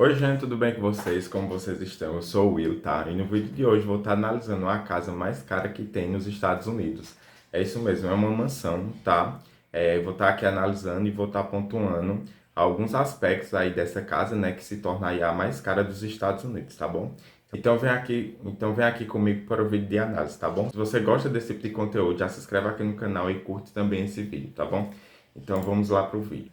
Oi gente, tudo bem com vocês? Como vocês estão? Eu sou o Will, tá? E no vídeo de hoje vou estar analisando a casa mais cara que tem nos Estados Unidos. É isso mesmo, é uma mansão, tá? Vou estar aqui analisando e vou estar pontuando alguns aspectos aí dessa casa, né? Que se torna aí a mais cara dos Estados Unidos, tá bom? Então vem aqui comigo para o vídeo de análise, tá bom? Se você gosta desse tipo de conteúdo, já se inscreve aqui no canal e curte também esse vídeo, tá bom? Então vamos lá pro vídeo.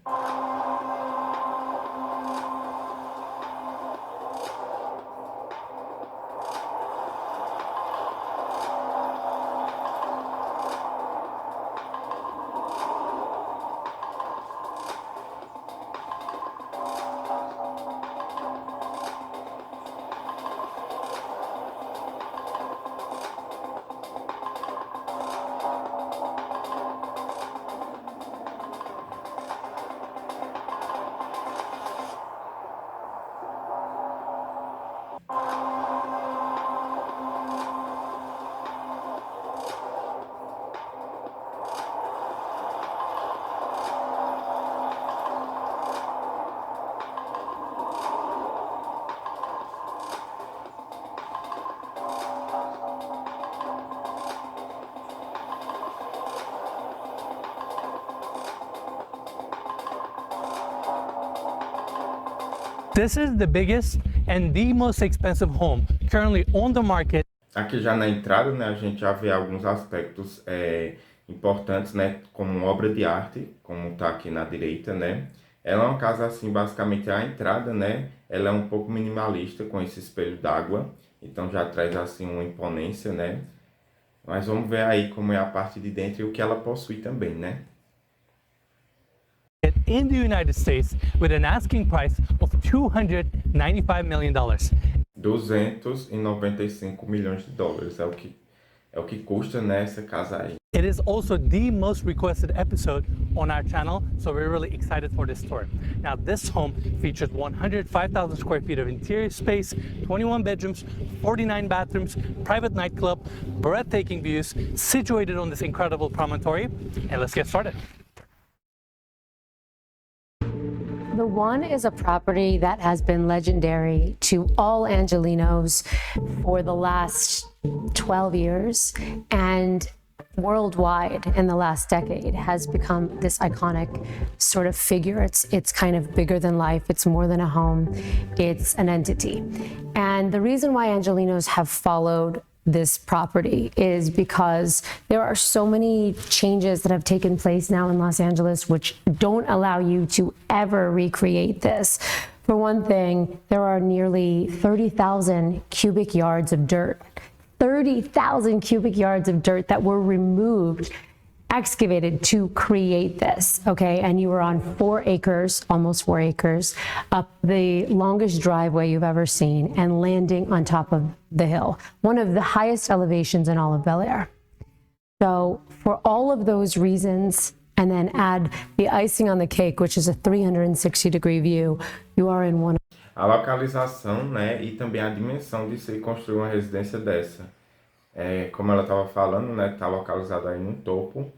This is the biggest and the most expensive home currently on the market. Aqui já na entrada, né, a gente já vê alguns aspectos importantes, né, como obra de arte, como tá aqui na direita, né. Ela é uma casa assim, basicamente a entrada, né, ela é um pouco minimalista com esse espelho d'água, então já traz assim uma imponência, né. Mas vamos ver aí como é a parte de dentro e o que ela possui também, né. In the United States with an asking price of $295 million. 295 milhões de dólares é o que custa, né, essa casa aí. It is also the most requested episode on our channel, so we're really excited for this tour. Now, this home features 105,000 square feet of interior space, 21 bedrooms, 49 bathrooms, private nightclub, breathtaking views, situated on this incredible promontory. And let's get started. The One is a property that has been legendary to all Angelenos for the last 12 years and worldwide in the last decade has become this iconic sort of figure. It's kind of bigger than life. It's more than a home. It's an entity. And the reason why Angelenos have followed this property is because there are so many changes that have taken place now in Los Angeles which don't allow you to ever recreate this. For one thing, there are nearly 30,000 cubic yards of dirt. 30,000 cubic yards of dirt that were removed, excavated to create this, okay? And you were on 4 acres, almost 4 acres, up the longest driveway you've ever seen and landing on top of the hill, one of the highest elevations in all of Bel Air. So for all of those reasons, and then add the icing on the cake, which is a 360-degree view, you are in one. A localização, né, e também a dimensão de se construir uma residência dessa. Como ela estava falando, né, está localizada aí no topo,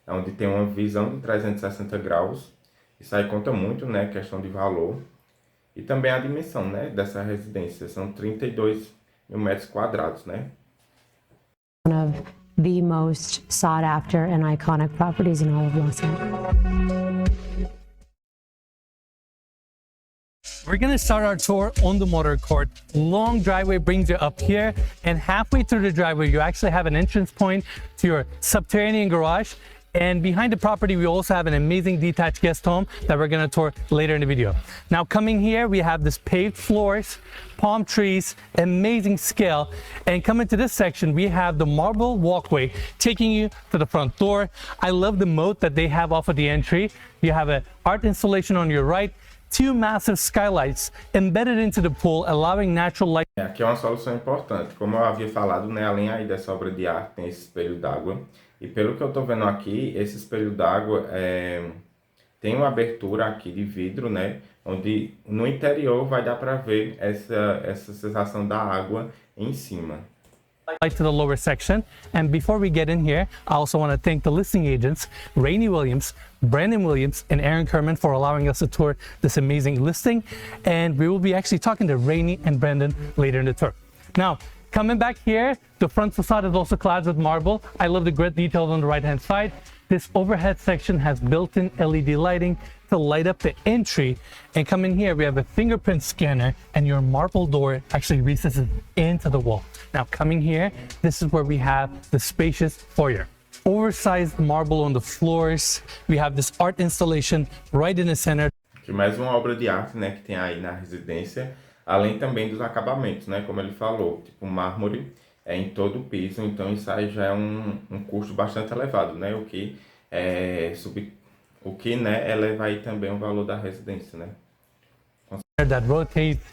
onde tem uma visão de 360 graus. Isso aí conta muito, né, questão de valor. E também a dimensão, né, dessa residência. São 32 mil metros quadrados, né. One of the most sought after and iconic properties in all of Los Angeles. We're gonna start our tour on the motor court. Long driveway brings you up here, and halfway through the driveway, you actually have an entrance point to your subterranean garage. And behind the property, we also have an amazing detached guest home that we're gonna tour later in the video. Now coming here, we have this paved floors, palm trees, amazing scale. And coming to this section, we have the marble walkway taking you to the front door. I love the moat that they have off of the entry. You have an art installation on your right, 2 massive skylights embedded into the pool, allowing natural light. Aqui é uma solução importante. Como eu havia falado, né, além aí dessa obra de arte, tem esse espelho d'água. E pelo que eu estou vendo aqui, esse espelho d'água tem uma abertura aqui de vidro, né, onde no interior vai dar para ver essa sensação da água em cima. to the lower section. And before we get in here, I also want to thank the listing agents, Rainey Williams, Brandon Williams, and Aaron Kerman for allowing us to tour this amazing listing. And we will be actually talking to Rainey and Brandon later in the tour. Now, coming back here, the front facade is also clad with marble. I love the grid details on the right-hand side. This overhead section has built-in LED lighting to light up the entry. And coming here, we have a fingerprint scanner, and your marble door actually recesses into the wall. Now, coming here, this is where we have the spacious foyer. Oversized marble on the floors. We have this art installation right in the center. Que mais uma obra de arte, né, que tem aí na residência, além também dos acabamentos, né, como ele falou, tipo mármore em todo o piso, então isso aí já é um custo bastante elevado, né, o que né, eleva aí também o valor da residência, né. That rotates,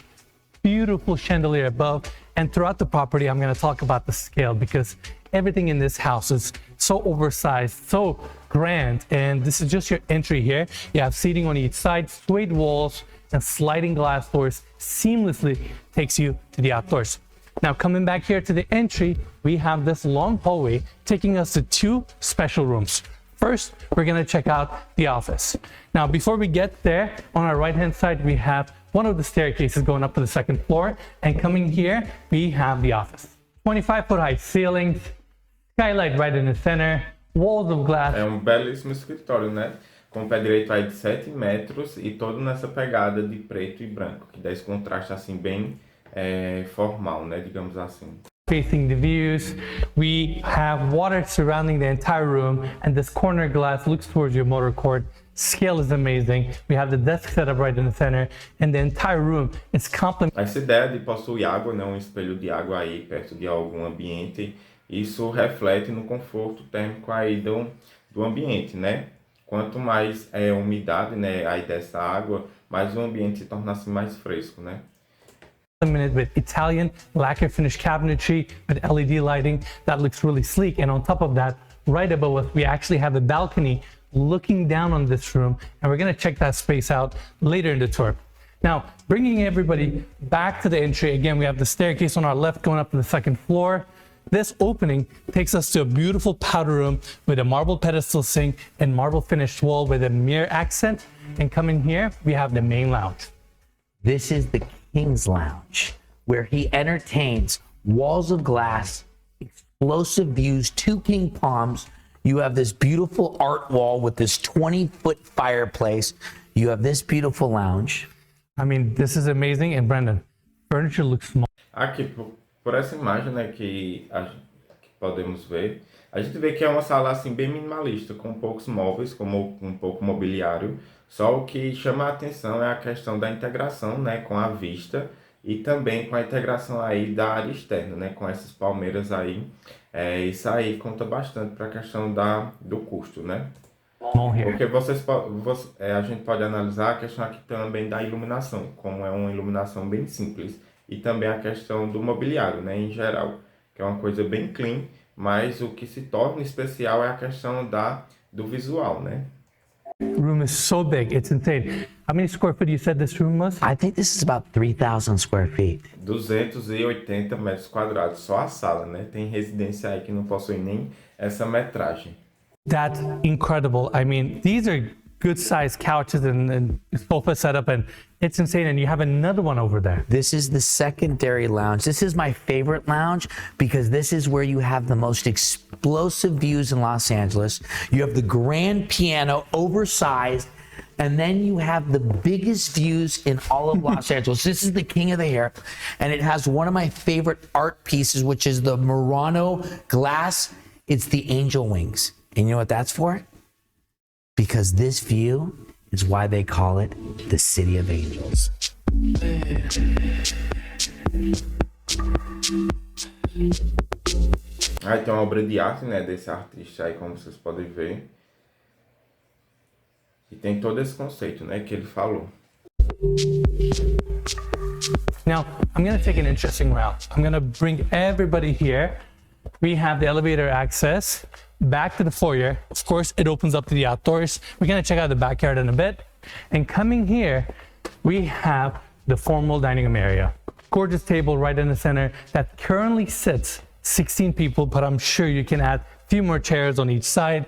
beautiful chandelier above, and throughout the property I'm going to talk about the scale, because everything in this house is so oversized, so grand. And this is just your entry here. You have seating on each side, suede walls, and sliding glass doors seamlessly takes you to the outdoors. Now, coming back here to the entry, we have this long hallway taking us to two special rooms. First, we're going to check out the office. Now, before we get there, on our right-hand side, we have one of the staircases going up to the second floor. And coming here, we have the office. 25-foot high ceilings, skylight right in the center, walls of glass. É belíssimo escritório, né? Com pé direito aí de 7 metros e todo nessa pegada de preto e branco, que dá esse contraste assim bem formal, né? Digamos assim. Facing the views, we have water surrounding the entire room, and this corner glass looks towards your motor court. Scale is amazing. We have the desk set up right in the center, and the entire room is complemented. Essa ideia de possuir água, né? Um espelho de água aí perto de algum ambiente, isso reflete no conforto térmico aí do ambiente, né? Quanto mais umidade, né, aí dessa água, mais o ambiente se torna assim mais fresco, né? With Italian lacquer finish cabinetry with LED lighting that looks really sleek. And on top of that, right above us, we actually have a balcony looking down on this room, and we're going to check that space out later in the tour. Now, bringing everybody back to the entry, again, we have the staircase on our left going up to the second floor. This opening takes us to a beautiful powder room with a marble pedestal sink and marble finished wall with a mirror accent. And coming here, we have the main lounge. This is the King's Lounge, where he entertains. Walls of glass, explosive views, 2 king palms. You have this beautiful art wall with this 20-foot fireplace. You have this beautiful lounge. I mean, this is amazing. And Brandon, furniture looks small. Aqui, por essa imagem, né, que podemos ver, a gente vê que é uma sala assim bem minimalista, com poucos móveis, como um pouco mobiliário. Só o que chama a atenção é a questão da integração, né, com a vista e também com a integração aí da área externa, né, com essas palmeiras aí. Isso aí conta bastante para a questão do custo, né? Porque a gente pode analisar a questão aqui também da iluminação, como é uma iluminação bem simples, e também a questão do mobiliário, né, em geral, que é uma coisa bem clean, mas o que se torna especial é a questão do visual, né? Room is so big, it's insane. How many square feet you said this room was? I think this is about 3,000 square feet. 280 metros quadrados, só a sala, né? Tem residência aí que não possui nem essa metragem. That's incredible. I mean, these are good sized couches and sofa setup, and it's insane. And you have another one over there. This is the secondary lounge. This is my favorite lounge because this is where you have the most explosive views in Los Angeles. You have the grand piano, oversized, and then you have the biggest views in all of Los Angeles. This is the king of the hair, and it has one of my favorite art pieces, which is the Murano glass. It's the angel wings. And you know what that's for? Because this view is why they call it the City of Angels. Aí tem uma obra de arte, né, desse artista aí, como vocês podem ver. E tem todo esse conceito, né, que ele falou. Now, I'm going to take an interesting route. I'm going to bring everybody here. We have the elevator access back to the foyer. Of course, it opens up to the outdoors. We're going to check out the backyard in a bit. And coming here, we have the formal dining room area. Gorgeous table right in the center that currently sits 16 people, but I'm sure you can add a few more chairs on each side,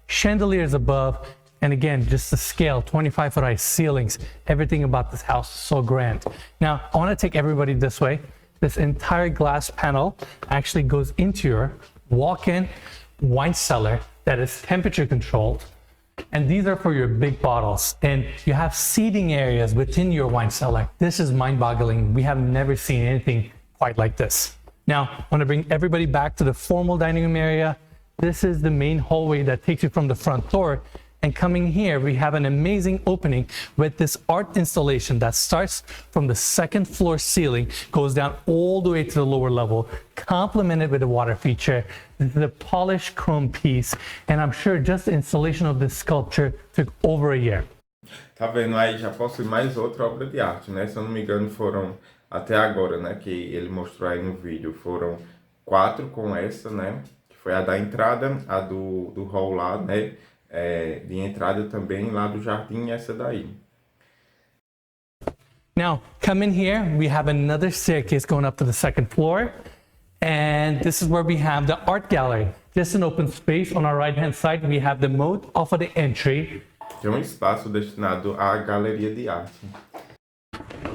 chandeliers above, and again, just the scale, 25-foot high ceilings. Everything about this house is so grand. Now, I want to take everybody this way. This entire glass panel actually goes into your walk-in wine cellar that is temperature controlled. And these are for your big bottles. And you have seating areas within your wine cellar. This is mind-boggling. We have never seen anything quite like this. Now, I want to bring everybody back to the formal dining room area. This is the main hallway that takes you from the front door. And coming here, we have an amazing opening with this art installation that starts from the second floor ceiling, goes down all the way to the lower level, complemented with a water feature. This is a polished chrome piece, and I'm sure just the installation of this sculpture took over a year. Tá vendo aí? Já possui mais outra obra de arte, né? Se eu não me engano, foram até agora, né? Que ele mostrou aí no vídeo, foram 4 com essa, né? Que foi a da entrada, a do hall lá, né? De entrada também lá do jardim, essa daí. Now, come in here, we have another staircase going up to the second floor. And this is where we have the art gallery. Just an open space. On our right-hand side, we have the moat off of the entry. Tem espaço destinado à galeria de arte.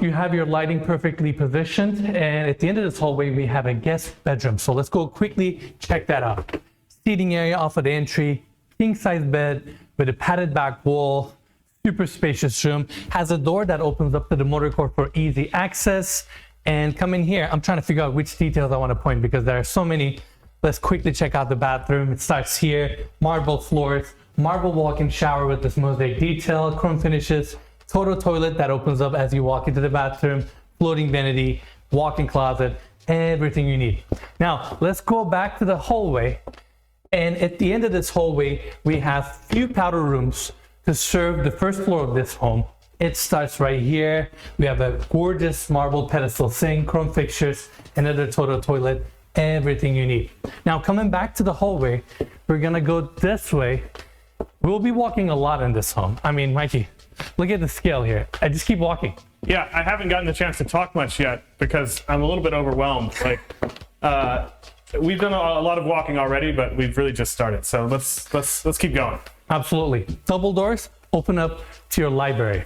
You have your lighting perfectly positioned. And at the end of this hallway, we have a guest bedroom. So let's go quickly check that out. Seating area off of the entry. King-size bed with a padded back wall, super spacious room, has a door that opens up to the motor court for easy access. And come in here, I'm trying to figure out which details I want to point because there are so many. Let's quickly check out the bathroom. It starts here, marble floors, marble walk-in shower with this mosaic detail, chrome finishes, total toilet that opens up as you walk into the bathroom, floating vanity, walk-in closet, everything you need. Now, let's go back to the hallway. And at the end of this hallway, we have few powder rooms to serve the first floor of this home. It starts right here. We have a gorgeous marble pedestal sink, chrome fixtures, another total toilet, everything you need. Now, coming back to the hallway, we're gonna go this way. We'll be walking a lot in this home. I mean, Mikey, look at the scale here. I just keep walking. Yeah, I haven't gotten the chance to talk much yet because I'm a little bit overwhelmed. Like, we've done a lot of walking already, but we've really just started. So let's keep going. Absolutely. Double doors open up to your library.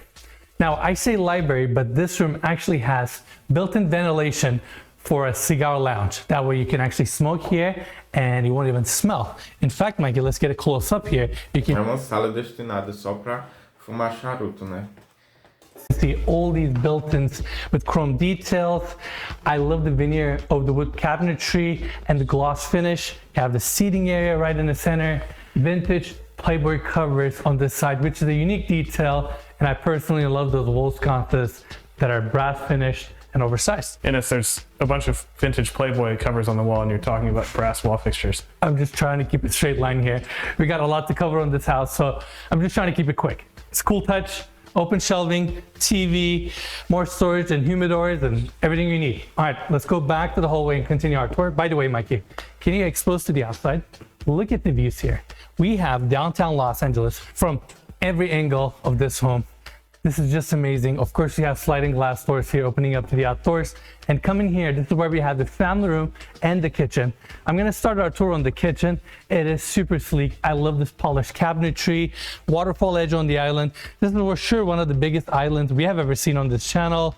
Now, I say library, but this room actually has built-in ventilation for a cigar lounge. That way you can actually smoke here and you won't even smell. In fact, Mikey, let's get a close up here. You can É uma sala destinada só para fumar charuto, né? see all these built-ins with chrome details. I love the veneer of the wood cabinetry and the gloss finish. You have the seating area right in the center, vintage Playboy covers on this side, which is a unique detail. And I personally love those wall sconces that are brass finished and oversized. And if there's a bunch of vintage Playboy covers on the wall and you're talking about brass wall fixtures. I'm just trying to keep a straight line here. We got a lot to cover on this house, so I'm just trying to keep it quick. It's cool touch, open shelving, TV, more storage and humidors and everything you need. All right, let's go back to the hallway and continue our tour. By the way, Mikey, can you expose to the outside? Look at the views here. We have downtown Los Angeles from every angle of this home. This is just amazing. Of course, you have sliding glass doors here opening up to the outdoors. And coming here, this is where we have the family room and the kitchen. I'm gonna start our tour on the kitchen. It is super sleek. I love this polished cabinetry, waterfall edge on the island. This is for sure one of the biggest islands we have ever seen on this channel.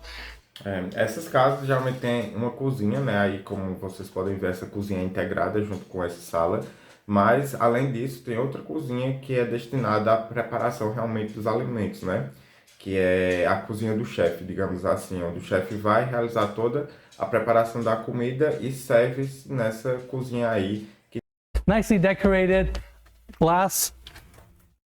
Essas casas geralmente têm uma cozinha, né? Aí, como vocês podem ver, essa cozinha é integrada junto com essa sala. Mas, além disso, tem outra cozinha que é destinada à preparação realmente dos alimentos, né? Que é a cozinha do chefe, digamos assim, onde o chefe vai realizar toda a preparação da comida e serve nessa cozinha aí. Nicely decorated glass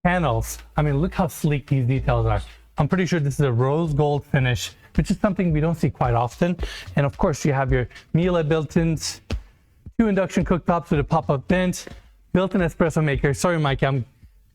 panels. I mean, look how sleek these details are. I'm pretty sure this is a rose gold finish, which is something we don't see quite often. And of course, you have your Miele built-ins, 2 induction cooktops with a pop-up vent, built-in espresso maker. Sorry, Mike, I'm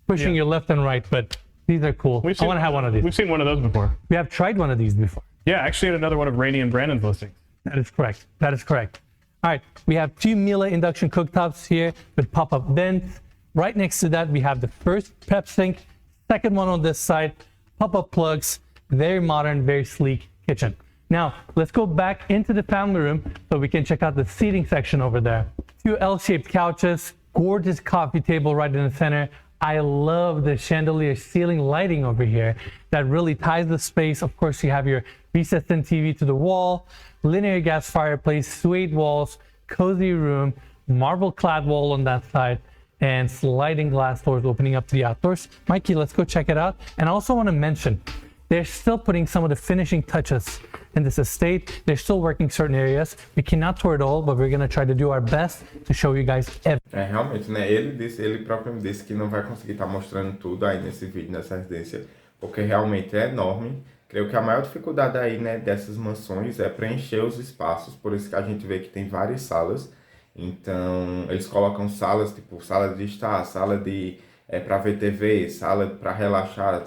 pushing you left and right, but these are cool. I want to have one of these. We've seen one of those before. We have tried one of these before. Yeah, actually had another one of Rainey and Brandon's listings. That is correct. That is correct. All right, we have 2 Miele induction cooktops here with pop-up vents. Right next to that, we have the first prep sink, second one on this side, pop-up plugs, very modern, very sleek kitchen. Now, let's go back into the family room so we can check out the seating section over there. Two L-shaped couches, gorgeous coffee table right in the center. I love the chandelier ceiling lighting over here that really ties the space. Of course, you have your recessed TV to the wall, linear gas fireplace, suede walls, cozy room, marble clad wall on that side, and sliding glass doors opening up to the outdoors. Mikey, let's go check it out. And I also want to mention, they're still putting some of the finishing touches in this estate. They're still working certain areas. We cannot tour it all, but we're going to try to do our best to show you guys everything. Realmente, né? Ele próprio me disse que não vai conseguir estar mostrando tudo aí nesse vídeo, nessa residência, porque realmente é enorme. Creio que a maior dificuldade aí, né, dessas mansões é preencher os espaços, por isso que a gente vê que tem várias salas. Então, eles colocam salas, tipo, sala de estar, sala de para ver TV, sala para relaxar,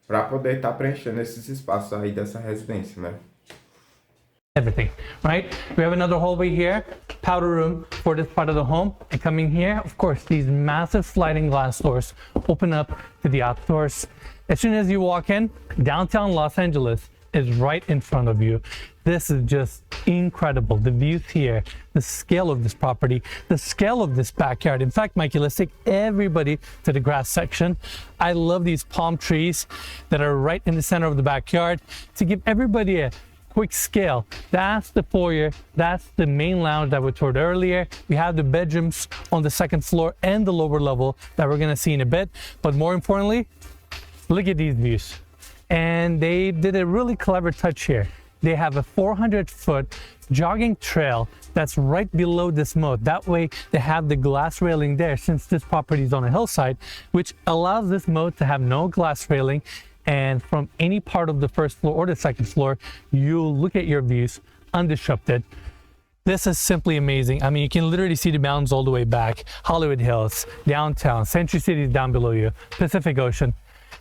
para poder estar preenchendo esses espaços aí dessa residência, né? Everything, right? We have another hallway here, powder room for this part of the home. And coming here, of course, these massive sliding glass doors open up to the outdoors. As soon as you walk in, downtown Los Angeles is right in front of you. This is just incredible. The views here, the scale of this property, the scale of this backyard. In fact, Mikey, let's take everybody to the grass section. I love these palm trees that are right in the center of the backyard. To give everybody a quick scale, that's the foyer, that's the main lounge that we toured earlier. We have the bedrooms on the second floor and the lower level that we're gonna see in a bit. But more importantly, look at these views. And they did a really clever touch here. They have a 400-foot jogging trail that's right below this moat. That way they have the glass railing there, since this property is on a hillside, which allows this moat to have no glass railing. And from any part of the first floor or the second floor, you'll look at your views undisrupted. This is simply amazing. I mean, you can literally see the mountains all the way back, Hollywood Hills, downtown, Century City is down below you, Pacific Ocean.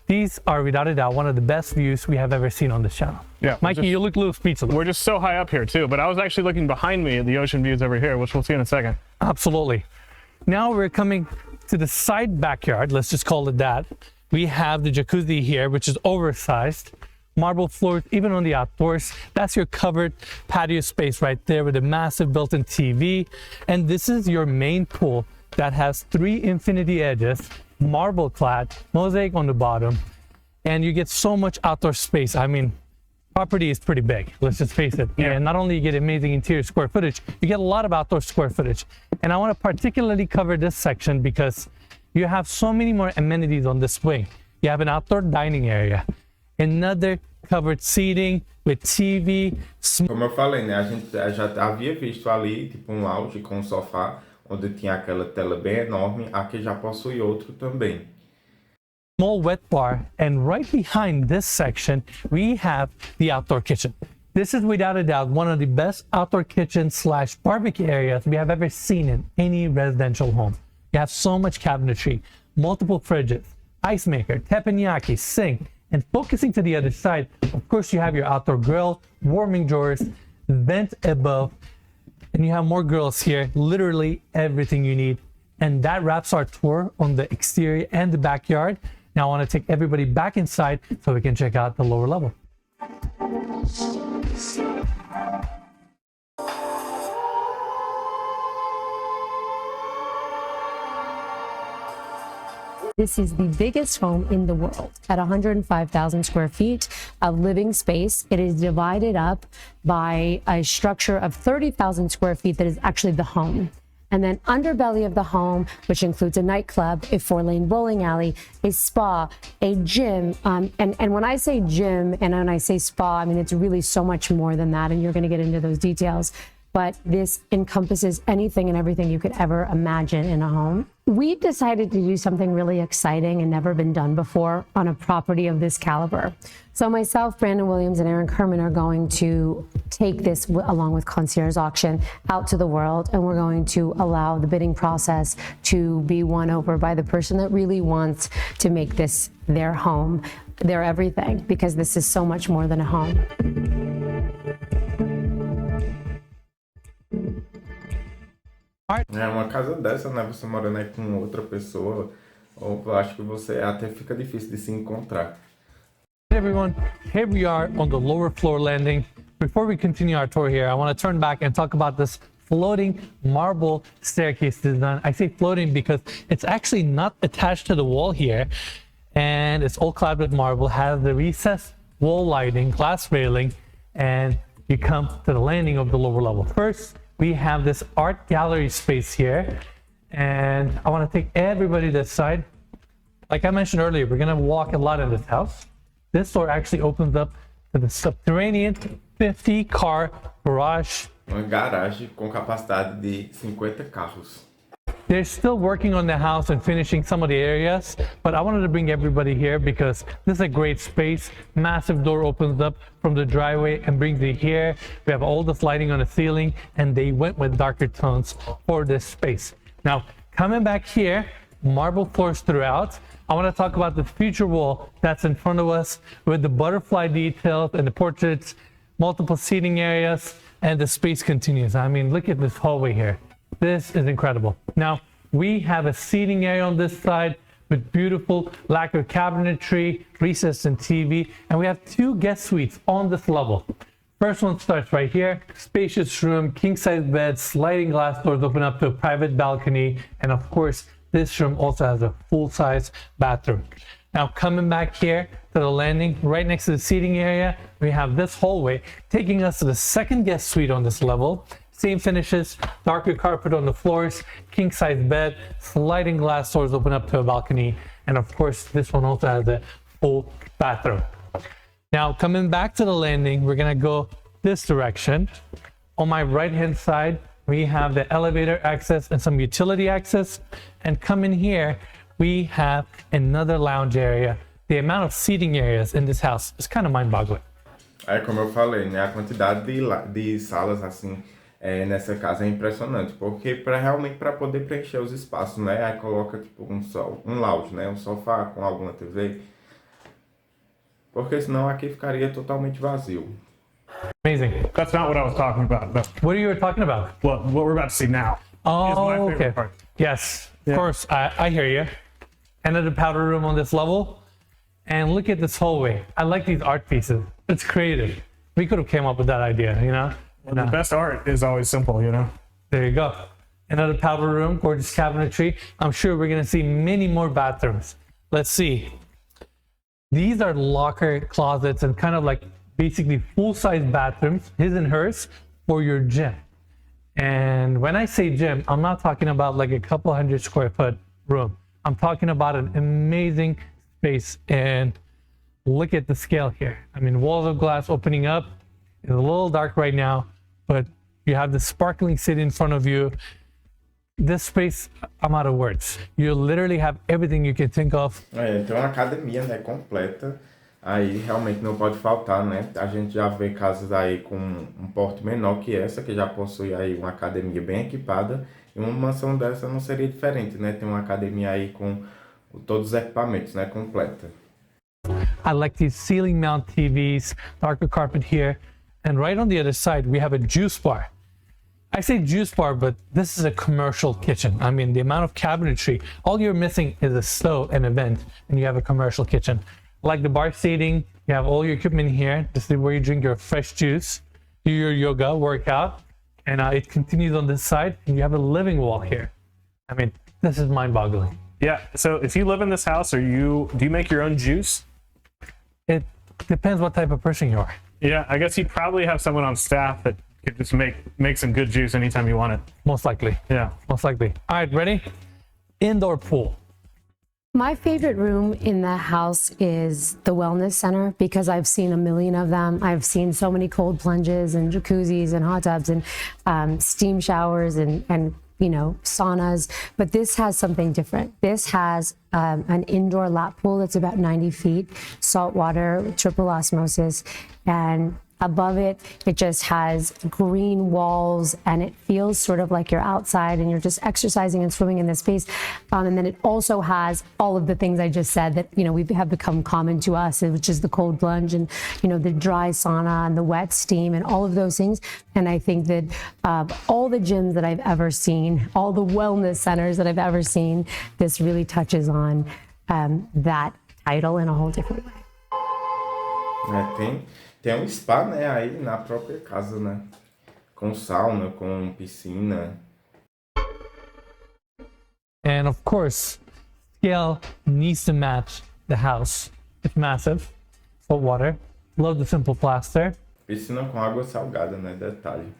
These are, without a doubt, one of the best views we have ever seen on this channel. Yeah, Mikey, you look a little speechless. We're just so high up here too, but I was actually looking behind me at the ocean views over here, which we'll see in a second. Absolutely. Now we're coming to the side backyard, let's just call it that. We have the jacuzzi here, which is oversized. Marble floors, even on the outdoors. That's your covered patio space right there with a massive built-in TV. And this is your main pool that has 3 infinity edges, marble clad, mosaic on the bottom, and you get so much outdoor space. I mean, property is pretty big, let's just face it. Yeah. And not only you get amazing interior square footage, you get a lot of outdoor square footage. And I want to particularly cover this section because you have so many more amenities on this wing. You have an outdoor dining area, another covered seating with TV. Como eu falei, né, a gente já havia visto ali, tipo, um lounge com um sofá, onde tinha aquela tela bem enorme. Aqui já possui outro também. Small wet bar, and right behind this section, we have the outdoor kitchen. This is without a doubt one of the best outdoor kitchen / barbecue areas we have ever seen in any residential home. You have so much cabinetry, multiple fridges, ice maker, teppanyaki, sink, and focusing to the other side, of course, you have your outdoor grill, warming drawers, vent above, and you have more grills here, literally everything you need. And that wraps our tour on the exterior and the backyard. Now I want to take everybody back inside so we can check out the lower level. This is the biggest home in the world at 105,000 square feet of living space. It is divided up by a structure of 30,000 square feet that is actually the home. And then underbelly of the home, which includes a nightclub, a 4-lane bowling alley, a spa, a gym. And when I say gym and when I say spa, I mean, it's really so much more than that. And you're going to get into those details. But this encompasses anything and everything you could ever imagine in a home. We've decided to do something really exciting and never been done before on a property of this caliber. So myself, Brandon Williams, and Aaron Kerman are going to take this, along with Concierge Auction, out to the world, and we're going to allow the bidding process to be won over by the person that really wants to make this their home, their everything, because this is so much more than a home. É uma casa dessa, né? Você morando aí com outra pessoa, ou eu acho que você até fica difícil de se encontrar. Hey everyone, here we are on the lower floor landing. before we continue our tour here, I want to turn back and talk about this floating marble staircase design. I say floating because it's actually not attached to the wall here, and it's all clad with marble, has the recessed wall lighting, glass railing, and you come to the landing of the lower level. First, we have this art gallery space here, and I want to take everybody this side. Like I mentioned earlier, we're going to walk a lot in this house. This door actually opens up to the subterranean 50-car garage. Uma garagem com capacidade de 50 carros. They're still working on the house and finishing some of the areas, but I wanted to bring everybody here because this is a great space. Massive door opens up from the driveway and brings you here. We have all this lighting on the ceiling, and they went with darker tones for this space. Now, coming back here, marble floors throughout. I want to talk about the future wall that's in front of us with the butterfly details and the portraits, multiple seating areas, and the space continues. I mean, look at this hallway here. This is incredible. Now, we have a seating area on this side with beautiful lacquer cabinetry, recessed and TV, and we have 2 guest suites on this level. First one starts right here. Spacious room, king-size bed, sliding glass doors open up to a private balcony, and of course, this room also has a full-size bathroom. Now, coming back here to the landing, right next to the seating area, we have this hallway taking us to the second guest suite on this level. Same finishes, darker carpet on the floors, king-size bed, sliding glass doors open up to a balcony, and of course, this one also has a full bathroom. Now, coming back to the landing, we're gonna go this direction. On my right-hand side, we have the elevator access and some utility access. And coming here, we have another lounge area. The amount of seating areas in this house is kind of mind-boggling. Aí, como eu falei, né, a quantidade de salas assim nessa casa é impressionante, porque realmente para poder preencher os espaços, né, aí coloca tipo um lounge, né, um sofá com alguma TV, porque senão aqui ficaria totalmente vazio. Amazing. That's not what I was talking about. But What are you talking about? what we're about to see now is my Oh, favorite okay. part. Yes, of Yeah. course, I hear you. Another powder room on this level. And look at this hallway. I like these art pieces. It's creative. We could have came up with that idea, you know? The best art is always simple, you know? There you go. Another powder room, gorgeous cabinetry. I'm sure we're gonna see many more bathrooms. Let's see. These are locker closets and kind of like basically full-size bathrooms, his and hers, for your gym. And when I say gym, I'm not talking about like a couple 100 square foot room. I'm talking about an amazing space, and look at the scale here. I mean, walls of glass opening up. It's a little dark right now, but you have the sparkling city in front of you. This space, I'm out of words. You literally have everything you can think of. Tem uma academia, né, completa. Aí realmente não pode faltar, né? A gente já vê casas aí com um porte menor que essa, que já possui aí uma academia bem equipada. E uma mansão dessa não seria diferente, né? Tem uma academia aí com todos os equipamentos, né, completa. I like these ceiling mount TVs, darker carpet here. And right on the other side, we have a juice bar. I say juice bar, but this is a commercial kitchen. I mean, the amount of cabinetry, all you're missing is a stove and a vent, and you have a commercial kitchen. Like the bar seating, you have all your equipment here. This is where you drink your fresh juice, do your yoga, work out, and it continues on this side, and you have a living wall here. I mean, this is mind-boggling. Yeah. So if you live in this house, do you make your own juice? It depends what type of person you are. Yeah, I guess you probably have someone on staff that could just make some good juice anytime you want it. Most likely. Yeah. Most likely. All right, ready? Indoor pool. My favorite room in the house is the wellness center because I've seen a million of them. I've seen so many cold plunges and jacuzzis and hot tubs and steam showers and you know, saunas, but this has something different. This has an indoor lap pool that's about 90 feet, salt water, triple osmosis, and above it, it just has green walls, and it feels sort of like you're outside and you're just exercising and swimming in this space. And then it also has all of the things I just said that, you know, we have become common to us, which is the cold plunge and, you know, the dry sauna and the wet steam and all of those things. And I think that all the gyms that I've ever seen, all the wellness centers that I've ever seen, this really touches on that title in a whole different way. Tem Tem um spa, né, aí na própria casa, né? Com sauna, com piscina. And of course, scale needs to match the house. It's massive, full water. Love the simple plaster. Piscina com água salgada, né? Detalhe.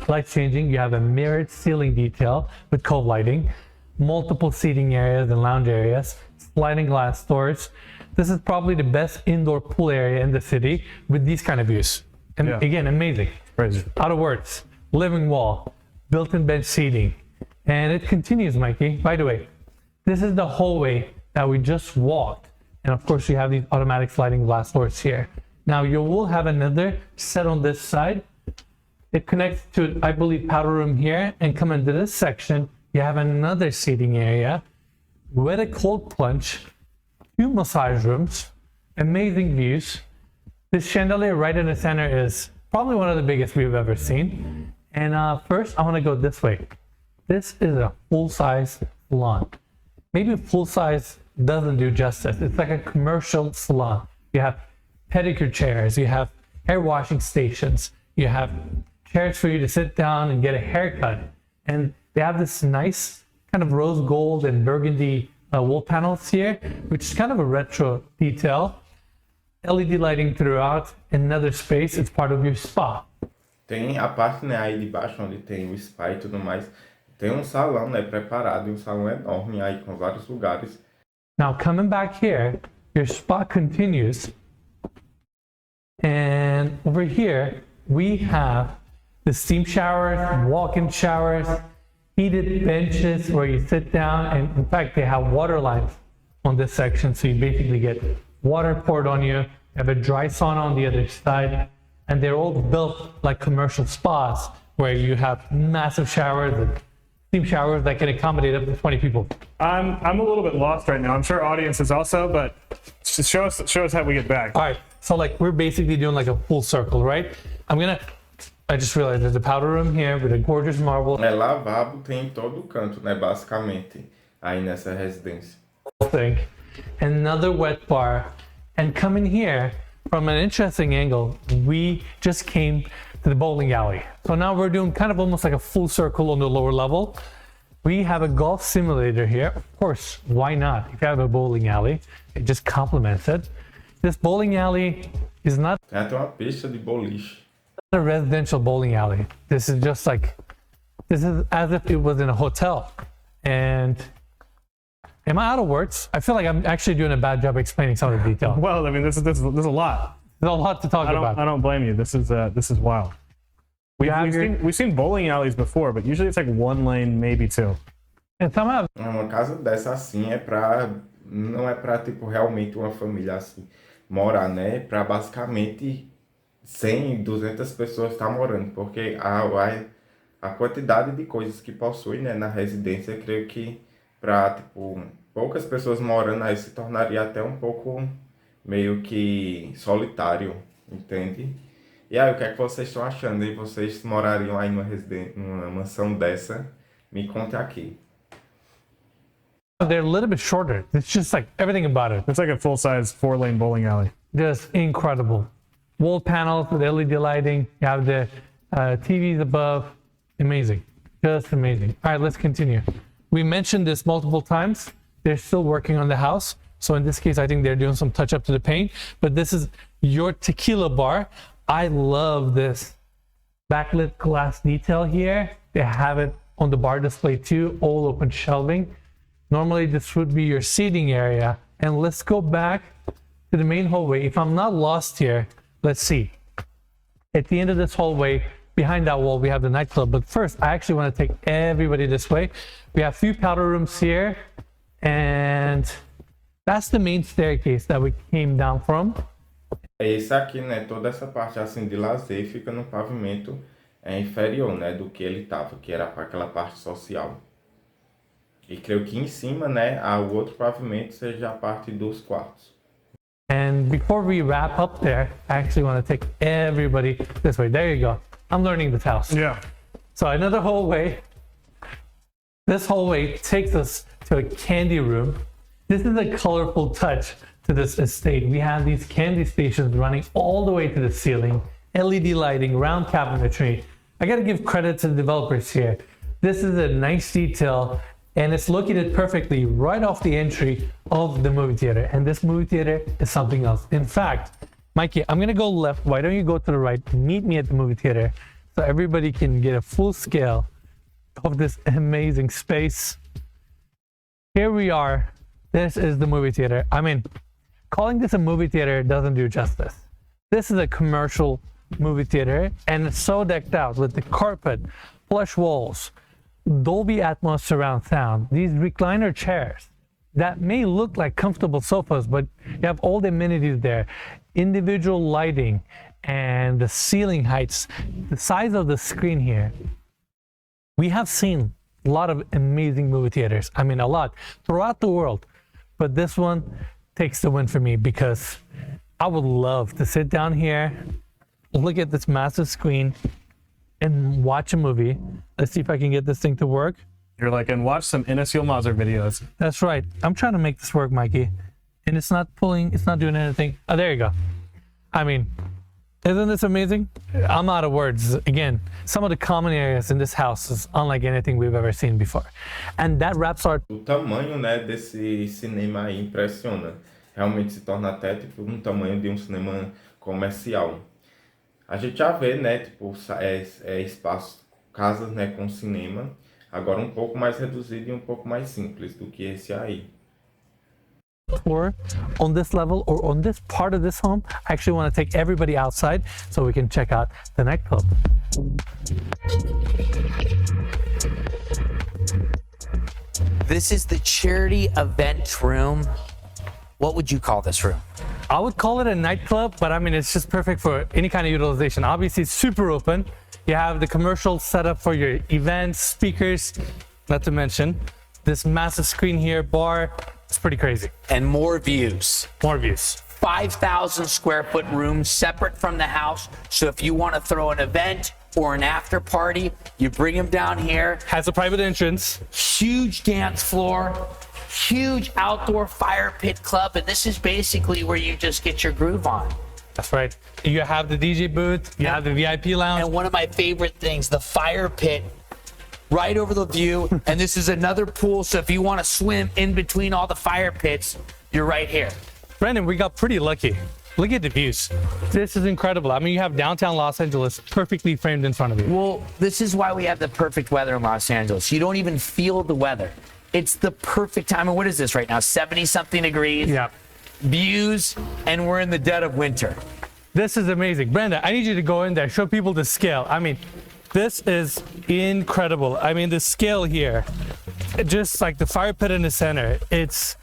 Light changing, you have a mirrored ceiling detail with cove lighting, multiple seating areas and lounge areas, sliding glass doors. This is probably the best indoor pool area in the city with these kind of views. And Yeah. again, amazing. Crazy. Out of words. Living wall, built-in bench seating. And it continues, Mikey. By the way, this is the hallway that we just walked. And of course, you have these automatic sliding glass doors here. Now you will have another set on this side. It connects to, I believe, powder room here, and come into this section. You have another seating area with a cold plunge, 2 massage rooms, amazing views. This chandelier right in the center is probably one of the biggest we've ever seen. And first, I want to go this way. This is a full-size salon. Maybe full-size doesn't do justice. It's like a commercial salon. You have pedicure chairs, you have hair washing stations, you have chairs for you to sit down and get a haircut. And they have this nice kind of rose gold and burgundy wall panels here, which is kind of a retro detail. LED lighting throughout, another space, it's part of your spa. Tem a parte, né, aí de baixo onde tem o spa e tudo mais. Tem um salão, né, preparado, e um salão enorme aí com vários lugares. Now coming back here, your spa continues. And over here, we have the steam showers, walk-in showers, heated benches where you sit down. And in fact, they have water lines on this section. So you basically get water poured on you. You have a dry sauna on the other side. And they're all built like commercial spas where you have massive showers and steam showers that can accommodate up to 20 people. I'm a little bit lost right now. I'm sure audience is also, but just show us how we get back. All right, so like we're basically doing like a full circle, right? I just realized there's a powder room here with a gorgeous marble É, lavabo tem em todo canto, né, basicamente, aí nessa residência. thing, another wet bar, and coming here from an interesting angle, we just came to the bowling alley. So now we're doing kind of almost like a full circle on the lower level. We have a golf simulator here. Of course, why not? If you have a bowling alley, it just complements it. This bowling alley is not Tem até uma pista de boliche. a residential bowling alley. This is just like, this is as if it was in a hotel. And am I out of words? I feel like I'm actually doing a bad job explaining some of the detail. Well, I mean, there's a lot. There's a lot to talk about. I don't blame you. This is wild. We've seen bowling alleys before, but usually it's like 1 lane, maybe 2. And somehow, Uma casa dessa assim é pra... Não é pra, tipo, realmente uma família assim morar, né? É pra basicamente 100, 200 pessoas estar morando. Porque a quantidade de coisas que possui, né, na residência, creio que pra, tipo, poucas pessoas morando aí se tornaria até um pouco meio que solitário, entende? E aí, o que é que vocês estão achando? E vocês morariam aí numa mansão dessa? Me conte aqui. they're a little bit shorter. It's just like everything about it. It's like a full-size 4-lane bowling alley. Just incredible. Wall panels with LED lighting. You have the TVs above. Amazing. Just amazing. All right, let's continue. We mentioned this multiple times. They're still working on the house. So in this case, I think they're doing some touch up to the paint. But this is your tequila bar. I love this backlit glass detail here. They have it on the bar display too, all open shelving. Normally this would be your seating area. And let's go back to the main hallway. If I'm not lost here, let's see. At the end of this hallway, behind that wall, we have the nightclub. But first, I actually want to take everybody this way. We have a few powder rooms here. And that's the main staircase that we came down from. Esse aqui, né, toda essa parte assim de lazer fica no pavimento inferior, né, do que ele tava, que era para aquela parte social. E creio que em cima, né, o outro pavimento seja a parte dos quartos. And before we wrap up there, I actually want to take everybody this way. There you go. I'm learning this house. Yeah. So another hallway. This hallway takes us to a candy room. This is a colorful touch to this estate. We have these candy stations running all the way to the ceiling, LED lighting, round cabinetry. I gotta give credit to the developers here. This is a nice detail, and it's located perfectly right off the entry of the movie theater. And this movie theater is something else. In fact, Mikey, I'm gonna go left. Why don't you go to the right? Meet me at the movie theater so everybody can get a full scale of this amazing space. Here we are. This is the movie theater. I mean, calling this a movie theater doesn't do justice. This is a commercial movie theater, and it's so decked out with the carpet, plush walls, Dolby Atmos surround sound, these recliner chairs that may look like comfortable sofas, but you have all the amenities there, individual lighting, and the ceiling heights, the size of the screen here. We have seen a lot of amazing movie theaters. I mean, a lot throughout the world, but this one takes the win for me because I would love to sit down here, look at this massive screen, and watch a movie. Let's see if I can get this thing to work. You're like, and watch some Ines Yilmazer videos. That's right. I'm trying to make this work, Mikey. And it's not pulling, it's not doing anything. Oh, there you go. I mean, isn't this amazing? I'm out of words. Again, some of the common areas in this house is unlike anything we've ever seen before. And that wraps our... O tamanho, né, desse cinema aí impressiona. Realmente se torna até tipo um tamanho de um cinema comercial. A gente já vê, né, tipo, espaços, casas, né, com cinema, agora um pouco mais reduzido e um pouco mais simples do que esse aí. Or on this level or on this part of this home, I actually want to take everybody outside so we can check out the nightclub. This is the charity event room. What would you call this room? I would call it a nightclub, but I mean, it's just perfect for any kind of utilization. Obviously, it's super open. You have the commercial setup for your events, speakers, not to mention this massive screen here, bar. It's pretty crazy. And more views. More views. 5,000 square foot room separate from the house. So if you want to throw an event or an after party, you bring them down here. Has a private entrance. Huge dance floor, huge outdoor fire pit club. And this is basically where you just get your groove on. That's right. You have the DJ booth, you have the VIP lounge. And one of my favorite things, the fire pit right over the view. And this is another pool. So if you want to swim in between all the fire pits, you're right here. Brandon, we got pretty lucky. Look at the views. This is incredible. I mean, you have downtown Los Angeles perfectly framed in front of you. Well, this is why we have the perfect weather in Los Angeles. You don't even feel the weather. It's the perfect time. And what is this right now? 70 something degrees. Yeah. Views, and we're in the dead of winter. This is amazing. Brenda, I need you to go in there, show people the scale. I mean, this is incredible. I mean, the scale here, just like the fire pit in the center, it's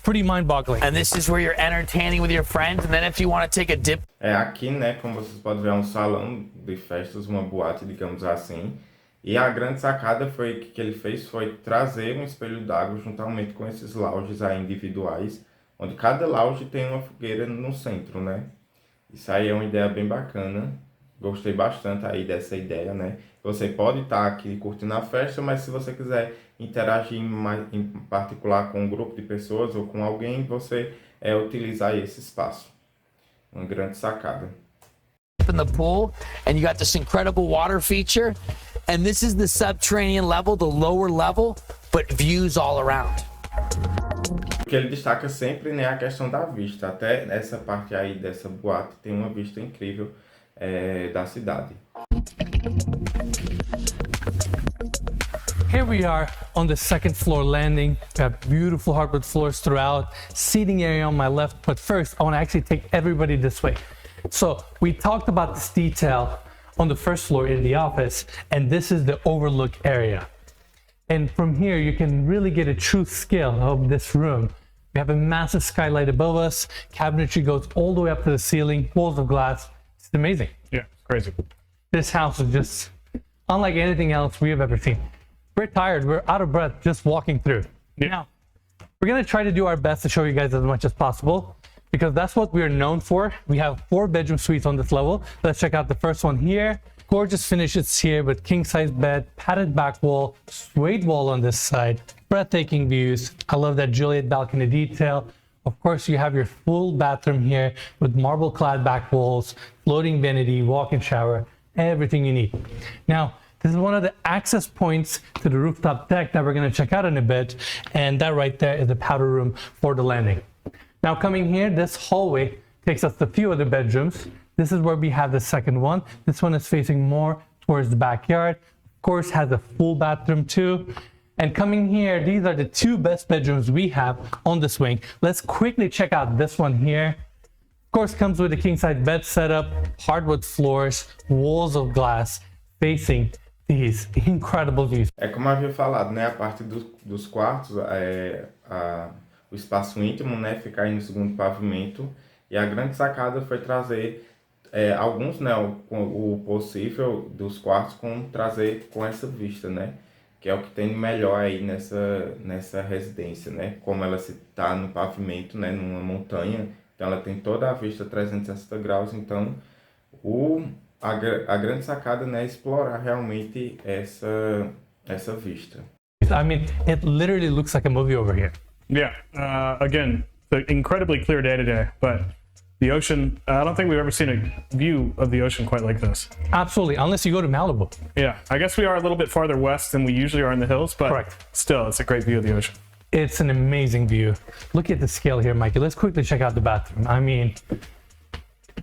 pretty mind-boggling. And this is where you're entertaining with your friends, and then if you want to take a dip. Aqui, né, como vocês podem ver, é um salão de festas, uma boate, digamos assim. E a grande sacada foi que ele fez foi trazer um espelho d'água juntamente com esses lounges aí individuais, onde cada lounge tem uma fogueira no centro, né? Isso aí é uma ideia bem bacana. Gostei bastante aí dessa ideia, né? Você pode estar aqui curtindo a festa, mas se você quiser interagir em particular com um grupo de pessoas ou com alguém, você utilizar esse espaço. Uma grande sacada. In the pool, and you got this incredible water feature, and this is the subterranean level, the lower level, but views all around. O que ele destaca sempre, né, a questão da vista. Até essa parte aí dessa boate tem uma vista incrível da cidade. Here we are on the second floor landing. We have beautiful hardwood floors throughout, seating area on my left. But first, I want to actually take everybody this way. So we talked about this detail on the first floor in the office, and this is the overlook area. And from here, you can really get a true scale of this room. We have a massive skylight above us. Cabinetry goes all the way up to the ceiling, walls of glass. It's amazing. Yeah, crazy. This house is just unlike anything else we have ever seen. We're tired. We're out of breath just walking through. Yeah. Now, we're going to try to do our best to show you guys as much as possible because that's what we are known for. We have 4 bedroom suites on this level. Let's check out the first one here. Gorgeous finishes here with king size bed, padded back wall, suede wall on this side, breathtaking views. I love that Juliet balcony detail Of course, you have your full bathroom here with marble clad back walls, floating vanity, walk-in shower, everything you need. Now, this is one of the access points to the rooftop deck that we're going to check out in a bit. And that right there is the powder room for the landing. Now coming here, this hallway takes us to a few other bedrooms. This is where we have the second one. This one is facing more towards the backyard. Of course, has a full bathroom too. And coming here, these are the two best bedrooms we have on this wing. Let's quickly check out this one here. Of course, comes with a king size bed setup, hardwood floors, walls of glass, facing these incredible views. É como eu havia falado, né? A parte dos quartos, o espaço íntimo, né? Ficar aí no segundo pavimento. E a grande sacada foi trazer alguns, né? O possível dos quartos trazer com essa vista, né? Que é o que tem de melhor aí nessa residência, né? Como ela está no pavimento, né? Numa montanha, então ela tem toda a vista 360 graus, então a grande sacada, né, é explorar realmente essa vista. I mean, it literally looks like a movie over here. Yeah. Again, the incredibly clear day today, but the ocean, I don't think we've ever seen a view of the ocean quite like this. Absolutely, unless you go to Malibu. Yeah, I guess we are a little bit farther west than we usually are in the hills, but Correct. Still, it's a great view of the ocean. It's an amazing view. Look at the scale here, Mikey. Let's quickly check out the bathroom. I mean,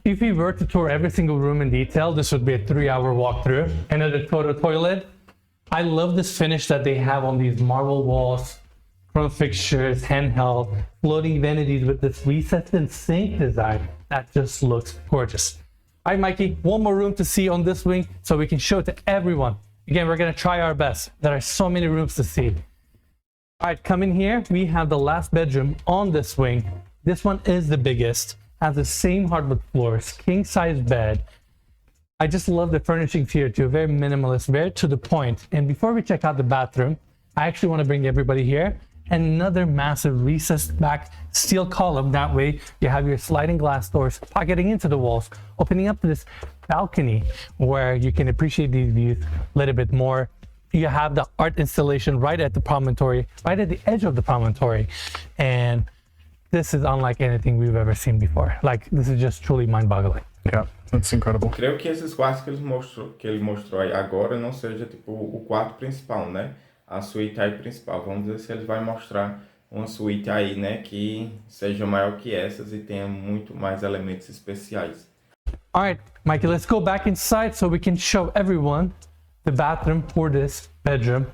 if we were to tour every single room in detail, this would be a 3-hour walkthrough. Another toilet. I love this finish that they have on these marble walls, chrome fixtures, handheld, floating vanities with this recessed and sink design. That just looks gorgeous. All right, Mikey, one more room to see on this wing so we can show it to everyone. Again, we're gonna try our best. There are so many rooms to see. All right, coming here, we have the last bedroom on this wing. This one is the biggest, has the same hardwood floors, king size bed. I just love the furnishings here too, very minimalist, very to the point. And before we check out the bathroom, I actually want to bring everybody here. Another massive recessed back steel column. That way you have your sliding glass doors pocketing into the walls, opening up to this balcony where you can appreciate these views a little bit more. You have the art installation right at the promontory, right at the edge of the promontory. And this is unlike anything we've ever seen before. Like, this is just truly mind-boggling. Yeah, that's incredible. Creio que esses quartos que ele mostrou aí agora não seja tipo o quarto principal, né? A suíte aí principal. Vamos ver se ele vai mostrar uma suíte aí, né, que seja maior que essas e tenha muito mais elementos especiais. All right, Mikey, let's go back inside so we can show everyone the bathroom for this bedroom.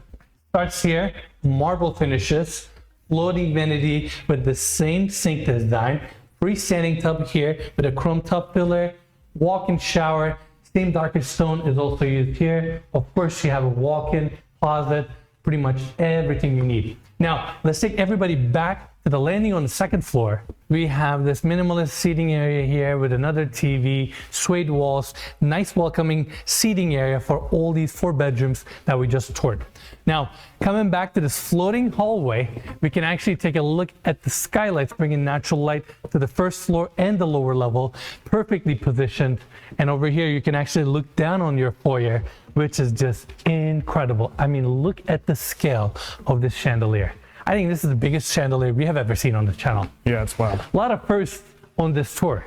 Starts here, marble finishes, floating vanity with the same sink design, freestanding tub here with a chrome tub pillar, walk-in shower, same darker stone is also used here. Of course, you have a walk-in closet, pretty much everything you need. Now, let's take everybody back to the landing on the second floor. We have this minimalist seating area here with another TV, suede walls, nice welcoming seating area for all these 4 bedrooms that we just toured. Now, coming back to this floating hallway, we can actually take a look at the skylights, bringing natural light to the first floor and the lower level, perfectly positioned. And over here, you can actually look down on your foyer, which is just incredible. I mean, look at the scale of this chandelier. I think this is the biggest chandelier we have ever seen on the channel. Yeah, it's wild. A lot of firsts on this tour,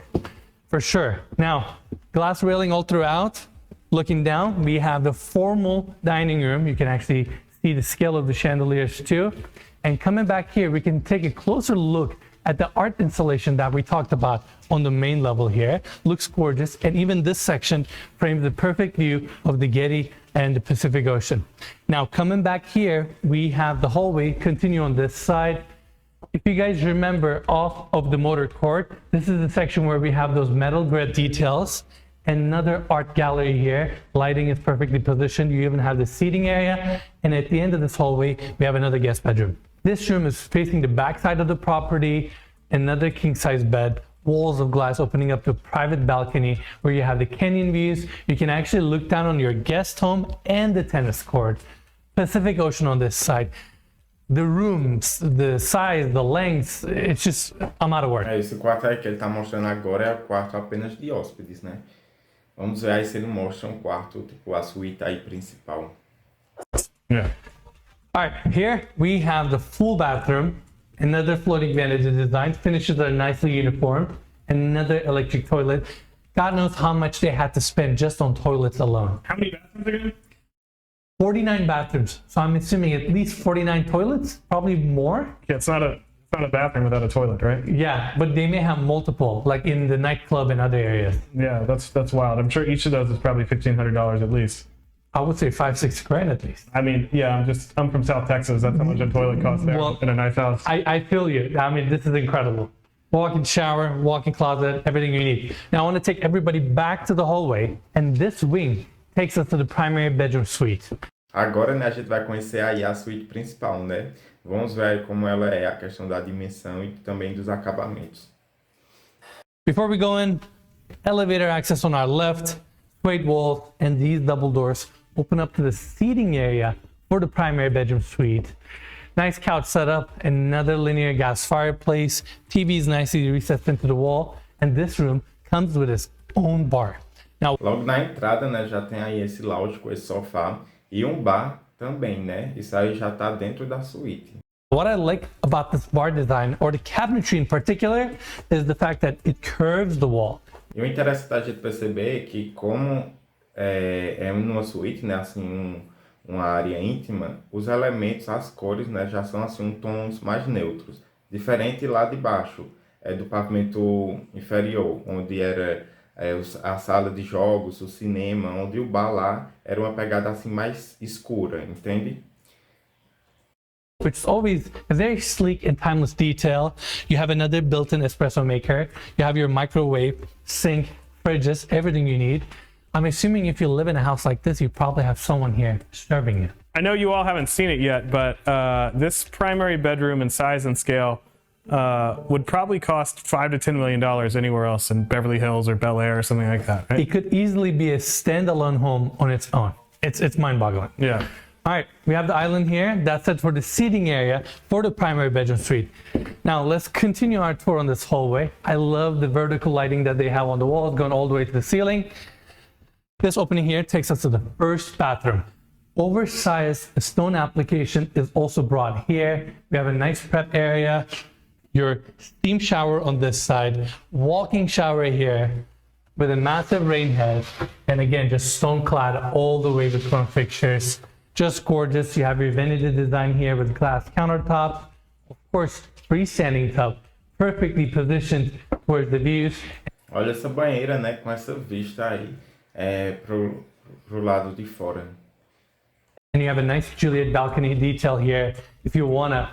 for sure. Now, glass railing all throughout. Looking down, we have the formal dining room. You can actually see the scale of the chandeliers too. And coming back here, we can take a closer look at the art installation that we talked about on the main level here. Looks gorgeous. And even this section frames the perfect view of the Getty and the Pacific Ocean. Now, coming back here, we have the hallway continue on this side. If you guys remember off of the motor court, this is the section where we have those metal grid details. Another art gallery here. Lighting is perfectly positioned. You even have the seating area. And at the end of this hallway, we have another guest bedroom. This room is facing the back side of the property. Another king size bed, walls of glass opening up to a private balcony where you have the canyon views. You can actually look down on your guest home and the tennis court. Pacific Ocean on this side. The rooms, the size, the lengths, it's just, I'm out of words. Esse quarto aí que ele tá mostrando agora é o quarto apenas de hóspedes, né? Vamos ver aí se ele mostra um quarto, tipo a suíte aí principal. Yeah. All right, here we have the full bathroom. Another floating vanity design. Finishes are nicely uniform. Another electric toilet. God knows how much they had to spend just on toilets alone. How many bathrooms again? 49 bathrooms. So I'm assuming at least 49 toilets, probably more. Yeah, it's not a bathroom without a toilet, right? Yeah, but they may have multiple, like in the nightclub and other areas. Yeah, that's wild. I'm sure each of those is probably $1,500 at least. I would say 5-6 grand at least. I mean, yeah, I'm from South Texas. That's how much a toilet costs there Well, in a nice house. I feel you. I mean, this is incredible. Walk-in shower, walk-in closet, everything you need. Now I want to take everybody back to the hallway, and this wing takes us to the primary bedroom suite. Agora, né, a gente vai conhecer aí a suíte principal, né? Vamos ver aí como ela é, a questão da dimensão e também dos acabamentos. Before we go in, elevator access on our left, straight walls, and these double doors open up to the seating area for the primary bedroom suite. Nice couch setup, another linear gas fireplace, TV is nicely recessed into the wall, and this room comes with its own bar. Now, Logo na entrada, né, já tem aí esse lounge com esse sofá e um bar também, né? Isso aí já tá dentro da suíte. what I like about this bar design, or the cabinetry in particular, is the fact that it curves the wall. E o interessante da gente perceber que como é numa suíte, né, assim, uma área íntima, os elementos, as cores, né, já são assim tons mais neutros. Diferente lá de baixo, do pavimento inferior, onde era a sala de jogos, o cinema, onde o bar lá era uma pegada assim mais escura, entende? Which is always a very sleek and timeless detail. You have another built-in espresso maker. You have your microwave, sink, fridges, everything you need. I'm assuming if you live in a house like this, you probably have someone here serving you. I know you all haven't seen it yet, but this primary bedroom in size and scale would probably cost $5 to $10 million anywhere else in Beverly Hills or Bel Air or something like that, right? It could easily be a standalone home on its own. It's mind-boggling. Yeah. All right, we have the island here. That's it for the seating area for the primary bedroom suite. Now let's continue our tour on this hallway. I love the vertical lighting that they have on the walls going all the way to the ceiling. This opening here takes us to the first bathroom. Oversized stone application is also brought here. We have a nice prep area, your steam shower on this side, walking shower here with a massive rain head, and again, just stone clad all the way with front fixtures. Just gorgeous. You have your vanity design here with glass countertops. Of course, freestanding tub, perfectly positioned towards the views. Olha essa banheira, né, com essa vista aí pro lado de fora. And you have a nice Juliet balcony detail here if you want to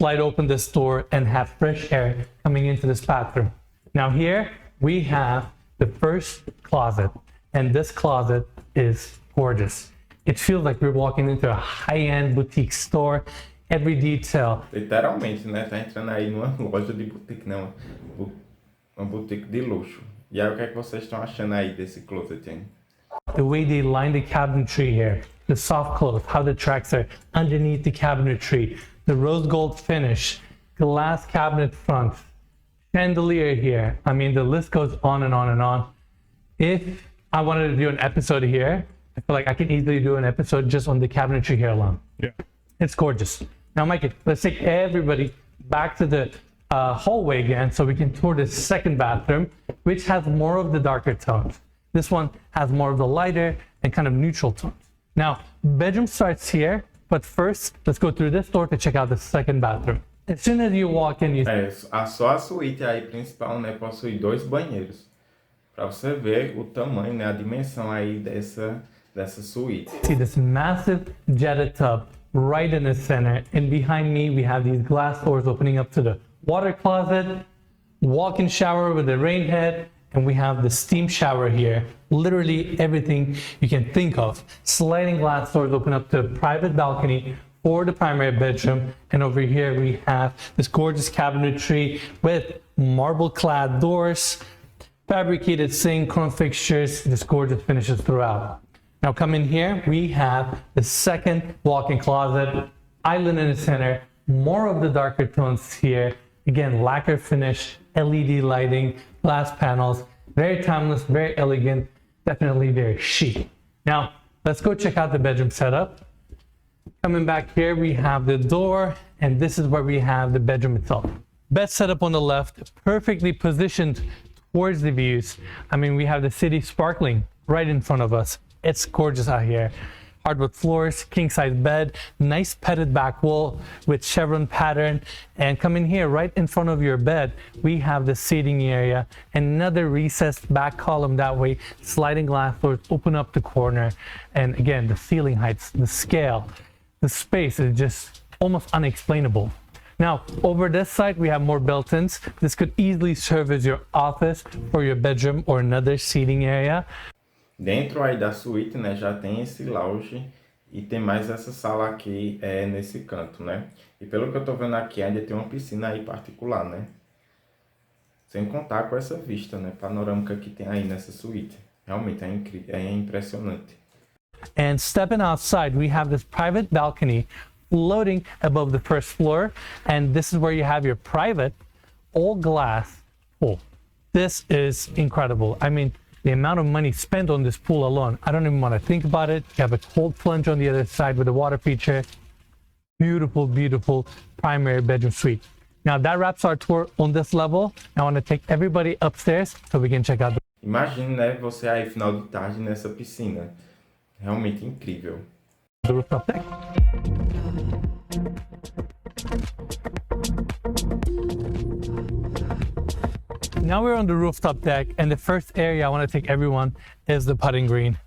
slide open this door and have fresh air coming into this bathroom. Now here we have the first closet, and this closet is gorgeous. It feels like we're walking into a high-end boutique store. Every detail. Literalmente, né? Tá entrando aí numa loja de boutique, não. Uma boutique de luxo. E aí, o que é que vocês estão achando aí desse closet, hein? The way they line the cabinetry here, the soft close, how the tracks are underneath the cabinetry, the rose gold finish, glass cabinet front, chandelier here. I mean, the list goes on and on and on. If I wanted to do an episode here, I feel like I can easily do an episode just on the cabinetry here alone. Yeah. It's gorgeous. Now, Mikey, let's take everybody back to the hallway again so we can tour the second bathroom, which has more of the darker tones. This one has more of the lighter and kind of neutral tones. Now, bedroom starts here, but first, let's go through this door to check out the second bathroom. As soon as you walk in, you Só a suíte aí principal, né, possui 2 banheiros. Para você ver o tamanho, né, a dimensão aí dessa suíte. see this massive jetted tub right in the center, and behind me we have these glass doors opening up to the water closet, walk-in shower with a rain head, and we have the steam shower here. Literally everything you can think of. Sliding glass doors open up to a private balcony for the primary bedroom, and over here we have this gorgeous cabinetry with marble-clad doors, fabricated sink, chrome fixtures, this gorgeous finishes throughout. Now come in here, we have the second walk-in closet, island in the center, more of the darker tones here. Again, lacquer finish, LED lighting, glass panels, very timeless, very elegant, definitely very chic. Now, let's go check out the bedroom setup. Coming back here, we have the door, and this is where we have the bedroom itself. Bed setup on the left, perfectly positioned towards the views. I mean, we have the city sparkling right in front of us. It's gorgeous out here. Hardwood floors, king size bed, nice padded back wall with chevron pattern. And coming here right in front of your bed, we have the seating area, another recessed back column that way, sliding glass doors open up the corner. And again, the ceiling heights, the scale, the space is just almost unexplainable. Now, over this side, we have more built-ins. This could easily serve as your office or your bedroom or another seating area. Dentro aí da suíte, né, já tem esse lounge e tem mais essa sala aqui nesse canto, né? E pelo que eu tô vendo aqui, ainda tem uma piscina aí particular, né? Sem contar com essa vista, né, panorâmica que tem aí nessa suíte. Realmente é impressionante. And stepping outside, we have this private balcony floating above the first floor. And this is where you have your private all glass pool. This is incredible. I mean, the amount of money spent on this pool alone, I don't even want to think about it. You have a cold plunge on the other side with a water feature. Beautiful, beautiful primary bedroom suite. Now that wraps our tour on this level. I want to take everybody upstairs so we can check out the Imagine, né, você aí final de tarde nessa piscina. Realmente incrível. rooftop deck. Now we're on the rooftop deck, and the first area I want to take everyone is the putting green.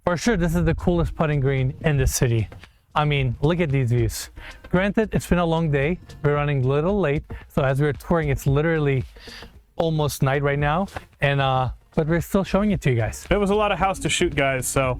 For sure, this is the coolest putting green in the city. I mean, look at these views. Granted, it's been a long day. We're running a little late, so as we're touring, it's literally almost night right now, and but we're still showing it to you guys. It was a lot of house to shoot, guys, so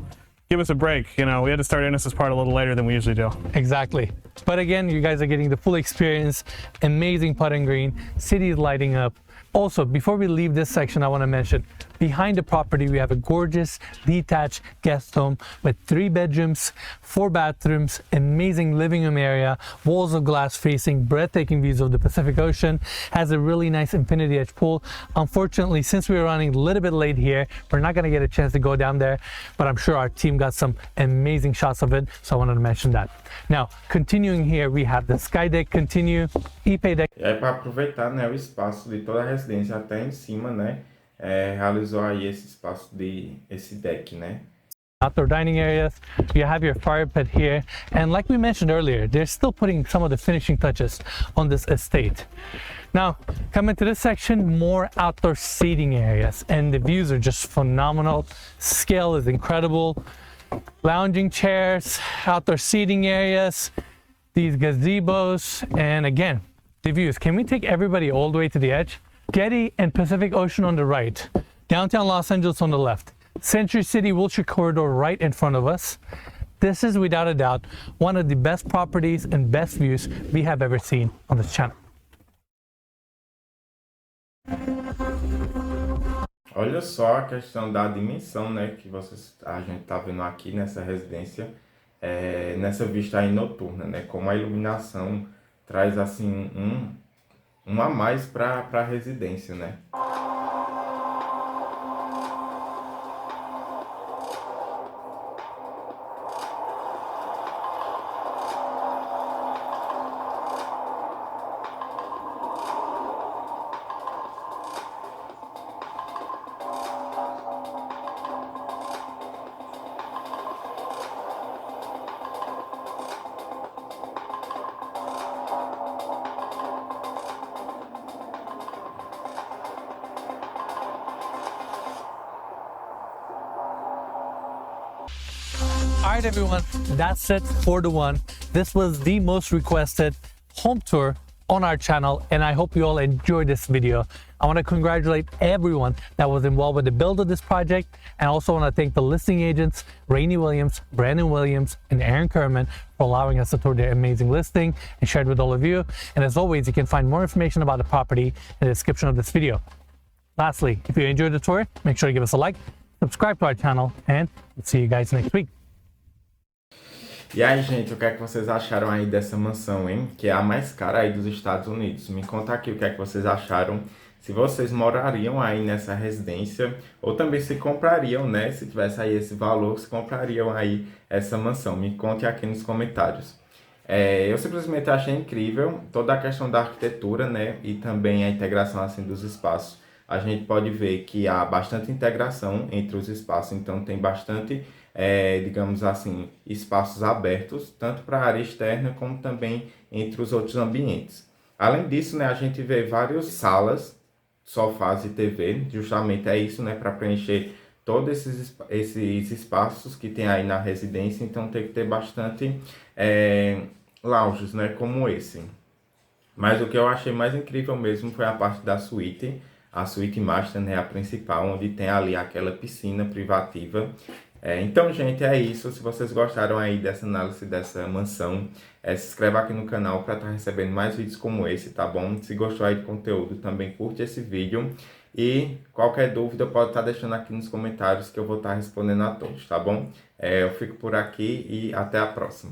give us a break. You know, we had to start Ernest's part a little later than we usually do. Exactly. But again, you guys are getting the full experience. Amazing putting green, city is lighting up. Also, before we leave this section, I want to mention, behind the property, we have a gorgeous detached guest home with 3 bedrooms, 4 bathrooms, amazing living room area, walls of glass facing breathtaking views of the Pacific Ocean, has a really nice infinity edge pool. Unfortunately, since we were running a little bit late here, we're not going to get a chance to go down there, but I'm sure our team got some amazing shots of it, so I wanted to mention that. Now, continuing here, we have the sky deck continue, EP deck. E aí, para aproveitar, né, o espaço de toda a residência até em cima, né, realizou aí esse espaço esse deck, né? Outdoor dining areas, you have your fire pit here, and like we mentioned earlier, they're still putting some of the finishing touches on this estate. Now, coming to this section, more outdoor seating areas, and the views are just phenomenal. Scale is incredible. Lounging chairs, outdoor seating areas, these gazebos, and again, the views. Can we take everybody all the way to the edge? Getty and Pacific Ocean on the right, downtown Los Angeles on the left, Century City Wilshire Corridor right in front of us. This is without a doubt one of the best properties and best views we have ever seen on this channel. Olha só a questão da dimensão, né, que a gente tá vendo aqui nessa residência, nessa vista aí noturna, né, como a iluminação traz assim um a mais para a residência, né? All right, everyone, that's it for the one. This was the most requested home tour on our channel, and I hope you all enjoyed this video. I want to congratulate everyone that was involved with the build of this project, and also want to thank the listing agents, Rainey Williams, Brandon Williams, and Aaron Kerman for allowing us to tour their amazing listing and share it with all of you. And as always, you can find more information about the property in the description of this video. Lastly, if you enjoyed the tour, make sure to give us a like, subscribe to our channel, and we'll see you guys next week. E aí, gente, o que é que vocês acharam aí dessa mansão, hein? Que é a mais cara aí dos Estados Unidos. Me conta aqui o que é que vocês acharam. Se vocês morariam aí nessa residência, ou também se comprariam, né? Se tivesse aí esse valor, se comprariam aí essa mansão. Me conte aqui nos comentários. Eu simplesmente achei incrível toda a questão da arquitetura, né? E também a integração assim dos espaços. A gente pode ver que há bastante integração entre os espaços, então tem bastante, digamos assim, espaços abertos, tanto para a área externa como também entre os outros ambientes. Além disso, né, a gente vê várias salas, sofás e TV, justamente é isso, né, para preencher todos esses espaços que tem aí na residência, então tem que ter bastante lounges, né, como esse. Mas o que eu achei mais incrível mesmo foi a parte da suíte, a suíte master, né, a principal, onde tem ali aquela piscina privativa. Então, gente, é isso. Se vocês gostaram aí dessa análise dessa mansão, se inscreva aqui no canal para estar recebendo mais vídeos como esse, tá bom? Se gostou aí do conteúdo, também curte esse vídeo. E qualquer dúvida pode estar deixando aqui nos comentários que eu vou estar respondendo a todos, tá bom? Eu fico por aqui e até a próxima.